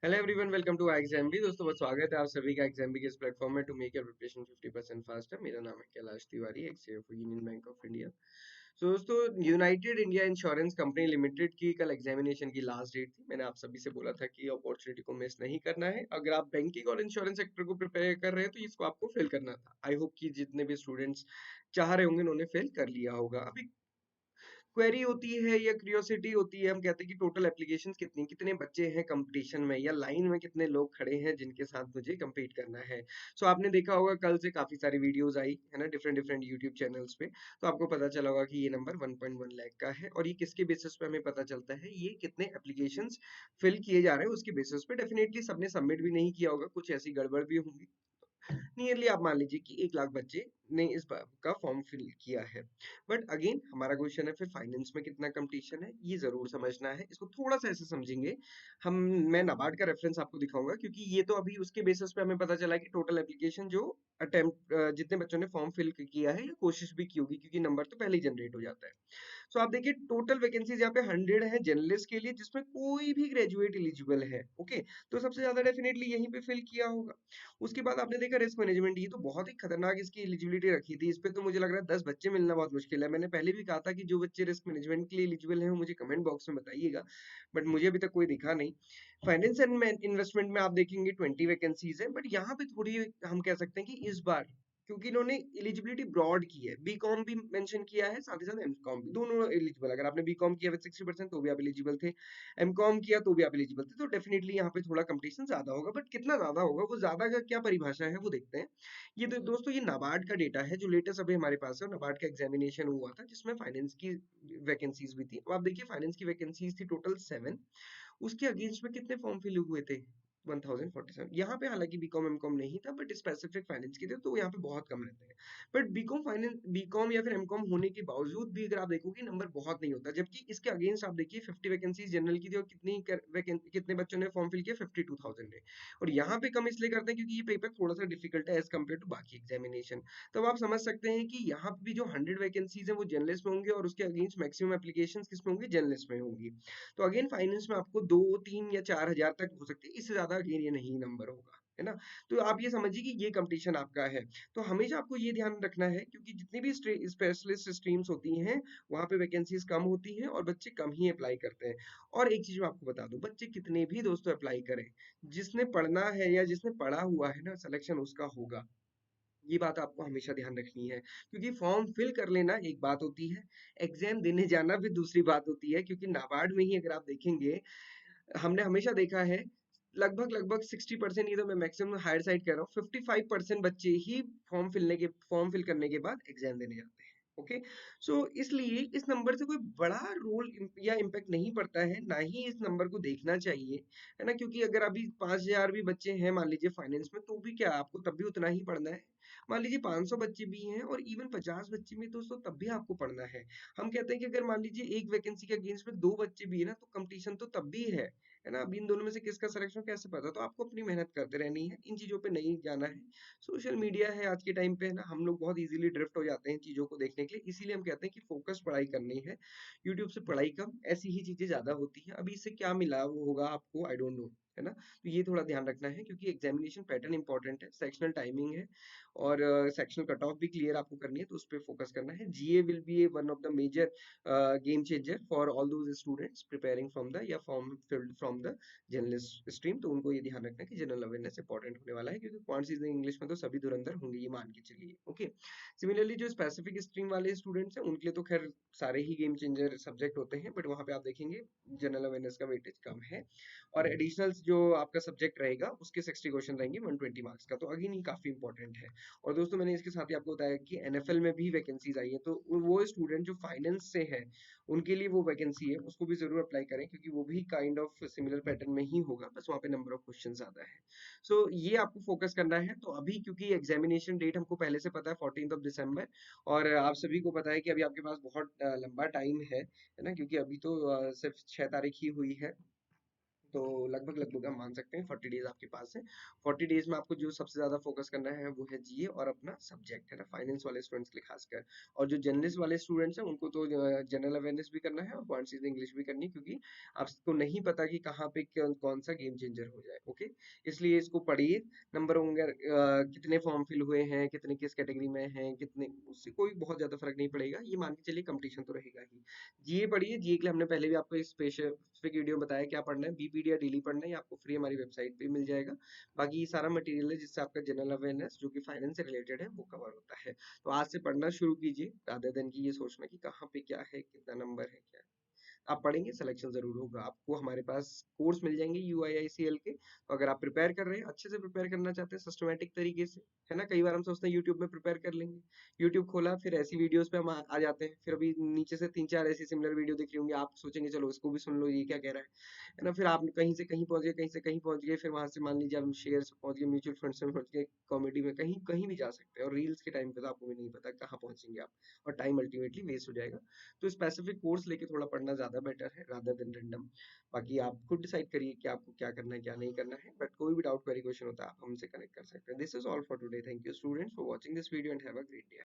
Hello everyone, welcome to exam भी। दोस्तों बहुत स्वागत है आप सभी का एग्जाम भी के इस प्लेटफॉर्म में to make your preparation 50% faster. मेरा नाम है Kailash Tiwari, ex CFO Union Bank of India. So दोस्तों, United India Insurance Company Limited की कल एग्जामिनेशन की लास्ट डेट थी। मैंने आप सभी से बोला था कि अपॉर्चुनिटी को मिस नहीं करना है। अगर आप बैंकिंग और इंश्योरेंस सेक्टर को प्रिपेयर कर रहे हैं तो इसको आपको फिल करना था। आई होप कि जितने भी स्टूडेंट्स चाह रहे होंगे उन्होंने फिल कर लिया होगा। अभी क्वेरी होती है या क्यूरियोसिटी होती है, हम कहते हैं कि टोटल एप्लीकेशंस कितनी, कितने बच्चे हैं कंपटीशन में या लाइन में, कितने लोग खड़े हैं जिनके साथ मुझे compete करना है। सो आपने देखा होगा कल से काफी सारी वीडियोस आई है ना, डिफरेंट डिफरेंट यूट्यूब चैनल्स पे। तो आपको पता चला होगा कि ये नंबर 1.1 लाख का है। और ये किसके बेसिस पे हमें पता चलता है, ये कितने एप्लीकेशंस फिल किए जा रहे हैं उसके बेसिस पे। डेफिनेटली सबने सबमिट भी नहीं किया होगा, कुछ ऐसी गड़बड़ भी होंगी। नियरली आप मान लीजिए कि 1 लाख बच्चे ने इस का फॉर्म फिल किया है। बट अगेन हमारा क्वेश्चन है, फिर फाइनेंस में कितना कंपटीशन है ये जरूर समझना है। इसको थोड़ा सा ऐसे समझेंगे हम। मैं नाबार्ड का रेफरेंस आपको दिखाऊंगा, क्योंकि ये तो अभी उसके बेसिस पे हमें पता चला कि टोटल एप्लीकेशन जो अटेम्प्ट, जितने बच्चों ने फॉर्म फिल किया है या कोशिश भी की होगी, क्योंकि नंबर तो पहले ही जनरेट हो जाता है। सो आप देखिए टोटल वैकेंसीज यहाँ पे 100 है जर्नलिस्ट के लिए, जिसमें कोई भी ग्रेजुएट एलिजिबल है। ओके, तो सबसे ज्यादा डेफिनेटली यहीं पे फिल किया होगा। उसके बाद आपने देखा रिस्क मैनेजमेंट, ये तो बहुत ही खतरनाक इसकी एलिजिबिलिटी रखी थी। इस पे तो मुझे लग रहा है 10 बच्चे मिलना बहुत मुश्किल है। मैंने पहले भी कहा था कि जो बच्चे रिस्क मैनेजमेंट के लिए एलिजिबल हैं वो मुझे कमेंट बॉक्स में बताइएगा, बट मुझे अभी तक कोई दिखा नहीं। फाइनेंस एंड इन्वेस्टमेंट में आप देखेंगे 20 वैकेंसीज है, बट यहाँ पे थोड़ी हम कह सकते हैं कि इस बार क्योंकि इन्होंने एलिजिबिलिटी ब्रॉड की है, बीकॉम भी मेंशन किया है, साथ ही साथ एमकॉम भी, दोनों एलिजिबल। अगर आपने बीकॉम किया विद 60% तो भी आप एलिजिबल थे, एमकॉम किया तो भी आप एलिजिबल थे। तो डेफिनेटली यहाँ पे थोड़ा कंपटीशन ज्यादा होगा, बट कितना ज्यादा होगा, वो ज्यादा का क्या परिभाषा है वो देखते हैं। ये तो दोस्तों ये नाबार्ड का डेटा है जो लेटेस्ट अभी हमारे पास है। नाबार्ड का एग्जामिनेशन हुआ था जिसमें फाइनेंस की वैकेंसीज भी थी। अब आप देखिए फाइनेंस की वैकेंसीज थी टोटल 7। उसके अगेंस्ट में कितने फॉर्म फिल हुए थे? 1047। यहाँ पे हालांकि बीकॉम एमकॉम नहीं था, बट स्पेसिफिक फाइनेंस के थे तो यहाँ पे बहुत कम रहते हैं। बट बीकॉम फाइनेंस, बीकॉम या फिर एमकॉम होने के बावजूद भी अगर आप देखोगे नंबर बहुत नहीं होता। जबकि इसके अगेंस्ट आप देखिए 50 वैकेंसीज जनरल की थी, और कितने बच्चों ने फॉर्म फिल किया? 52,000 ने। और यहाँ पे कम इसलिए करते हैं क्योंकि ये पेपर थोड़ा सा डिफिकल्ट है एज कम्पेयर टू बाकी एग्जामिनेशन। तो आप समझ सकते हैं कि यहाँ पे भी जो 100 वैकेंसीज है वो जर्नलिस्ट में होंगे, और उसके अगेंस्ट मैक्सिमम एप्लीकेशन किस में होंगी? जर्नलिस्ट में होंगी। तो अगेन फाइनेंस में आपको 2, 3 या 4 हजार तक हो सकती है, इससे ज्यादा अगेन ये नहीं नंबर होगा, है ना। तो आप ये समझिए कि ये कंपटीशन आपका है। तो हमेशा आपको ये ध्यान रखना है, क्योंकि जितनी भी स्पेशलिस्ट स्ट्रीम्स होती हैं वहां पे वैकेंसीज कम होती हैं और बच्चे कम ही अप्लाई करते हैं। और एक चीज मैं आपको बता दूं, बच्चे कितने भी दोस्तों अप्लाई करें, जिसने पढ़ना है या जिसने पढ़ा हुआ है ना, सिलेक्शन उसका होगा। ये बात आपको हमेशा ध्यान रखनी है, क्योंकि फॉर्म फिल कर लेना एक बात होती है, एग्जाम देने जाना भी दूसरी बात होती है। क्योंकि नाबार्ड में ही अगर आप देखेंगे, हमने हमेशा देखा है लगभग लगभग 60%, ये तो मैं मैक्सिमम हायर साइड कह रहा हूँ, 55% बच्चे ही फॉर्म फिल करने के बाद एग्जाम देने जाते हैं। ओके, सो इसलिए इस नंबर से कोई बड़ा रोल या इम्पैक्ट नहीं पड़ता है, ना ही इस नंबर को देखना चाहिए, है ना। क्योंकि अगर अभी 5,000 भी बच्चे हैं मान लीजिए फाइनेंस में, तो भी क्या आपको तब भी उतना ही पढ़ना है। मान लीजिए 500 बच्चे भी हैं और इवन 50 बच्चे भी, दोस्तों तब भी आपको पढ़ना है। हम कहते हैं कि अगर मान लीजिए एक वैकेंसी के अगेंस्ट में 2 बच्चे भी है ना, तो कंपटीशन तो तब भी है ना। अब इन दोनों में से किसका सिलेक्शन कैसे पता? तो आपको अपनी मेहनत करते रहनी है, इन चीजों पे नहीं जाना है। सोशल मीडिया है आज के टाइम पे, है ना, हम लोग बहुत इजीली ड्रिफ्ट हो जाते हैं चीजों को देखने के लिए। इसीलिए हम कहते हैं कि फोकस पढ़ाई करनी है। यूट्यूब से पढ़ाई कम, ऐसी ही चीजें ज्यादा होती हैं। अभी इससे क्या मिला वो होगा आपको, आई डोंट नो, है ना। तो ये थोड़ा ध्यान रखना है, क्योंकि एग्जामिनेशन पैटर्न इंपॉर्टेंट है, सेक्शनल टाइमिंग है, और सेक्शनल कट ऑफ भी क्लियर आपको करनी है, तो उस पर फोकस करना है। GA will be one of the major game changer for all those students preparing from the या form field from the journalist stream. तो उनको ये ध्यान रखना है कि जनरल अवेयरनेस इंपॉर्टेंट होने वाला है, क्योंकि क्वांट्स इंग्लिश में तो सभी धुरंधर होंगे, ये मान के चलिए। ओके, सिमिलरली जो स्पेसिफिक स्ट्रीम वाले स्टूडेंट्स हैं उनके लिए तो खैर सारे ही गेम चेंजर सब्जेक्ट होते हैं, बट वहां पे आप देखेंगे जनरल अवेयरनेस का वेटेज कम है। और एडिशनल जो आपका सब्जेक्ट रहेगा उसके 60 क्वेश्चन रहेंगे 120 मार्क्स का, तो अगेन ये काफी इंपॉर्टेंट है। और दोस्तों मैंने इसके साथ ही आपको बताया कि एनएफएल में भी वैकेंसीज आई है, तो वो स्टूडेंट जो फाइनेंस से है उनके लिए वो वैकेंसी है, उसको भी जरूर अप्लाई करें, क्योंकि वो भी काइंड ऑफ सिमिलर पैटर्न में ही होगा, बस वहाँ पे नंबर ऑफ क्वेश्चन ज्यादा है। सो ये आपको फोकस करना है। तो अभी क्योंकि एग्जामिनेशन डेट हमको पहले से पता है 14 दिसंबर, और आप सभी को पता है कि अभी आपके पास बहुत लंबा टाइम है ना, क्योंकि अभी तो सिर्फ 6 तारीख ही हुई है। तो लगभग लगभग हम मान सकते हैं 40 डेज आपके पास है। 40 डेज में आपको जो सबसे ज्यादा फोकस करना है वो है जीए और अपना सब्जेक्ट है ना, फाइनेंस वाले स्टूडेंट्स के लिए खासकर। और जो जर्नलिस्ट वाले स्टूडेंट्स हैं उनको तो जनरल अवेयरनेस भी करना है और क्वांटिटेटिव इंग्लिश भी करनी है, क्योंकि आपको नहीं पता कि कहाँ पे कौन सा गेम चेंजर हो जाए। ओके, इसलिए इसको पढ़िए। नंबर होंगे कितने फॉर्म फिल हुए हैं, कितने किस कैटेगरी में हैं, कितने, उससे कोई बहुत ज्यादा फर्क नहीं पड़ेगा, ये मान के चलिए कंपटीशन तो रहेगा ही। जीए पढ़िए, जीए के लिए हमने पहले भी आपको एक स्पेसिफिक वीडियो बताया क्या पढ़ना है, बीपीडी या डेली पढ़ना है, ये आपको फ्री हमारी वेबसाइट पे मिल जाएगा। बाकी ये सारा मटेरियल है जिससे आपका जनरल अवेयरनेस जो कि फाइनेंस से रिलेटेड है वो कवर होता है। तो आज से पढ़ना शुरू कीजिए, रादर देन कि ये सोचना कि कहाँ पे क्या है, कितना नंबर है, क्या है। आप पढ़ेंगे, सिलेक्शन जरूर होगा। आपको हमारे पास कोर्स मिल जाएंगे UIICL के। तो अगर आप प्रिपेयर कर रहे हैं, अच्छे से प्रिपेयर करना चाहते हैं सिस्टमेटिक तरीके से, है ना, कई बार हम सोचते हैं यूट्यूब में प्रिपेयर कर लेंगे, यूट्यूब खोला फिर ऐसी वीडियोस पे हम आ जाते हैं, फिर अभी नीचे से 3-4 ऐसी सिमिलर वीडियो दिख रही होंगी, आप सोचेंगे चलो इसको भी सुन लो, ये क्या कह रहा है ना, फिर आप कहीं से कहीं पहुंच गए, कहीं से कहीं पहुंच गए, फिर वहां से मान लीजिए आप शेयर पहुंच गए, म्यूचुअल फंड्स में पहुंच गए, कॉमेडी में, कहीं कहीं भी जा सकते हैं। और रील्स के टाइम पे तो आपको भी नहीं पता कहाँ पहुंचेंगे आप, और टाइम अल्टीमेटली वेस्ट हो जाएगा। तो स्पेसिफिक कोर्स लेके थोड़ा पढ़ना ज्यादा बेटर है रादर देन रैंडम। बाकी आप खुद डिसाइड करिए कि आपको क्या करना है क्या नहीं करना है, बट कोई भी डाउट क्वेरी क्वेश्चन होता है आप हमसे कनेक्ट कर सकते हैं। This is all for today, thank you students for watching this video and have a great day.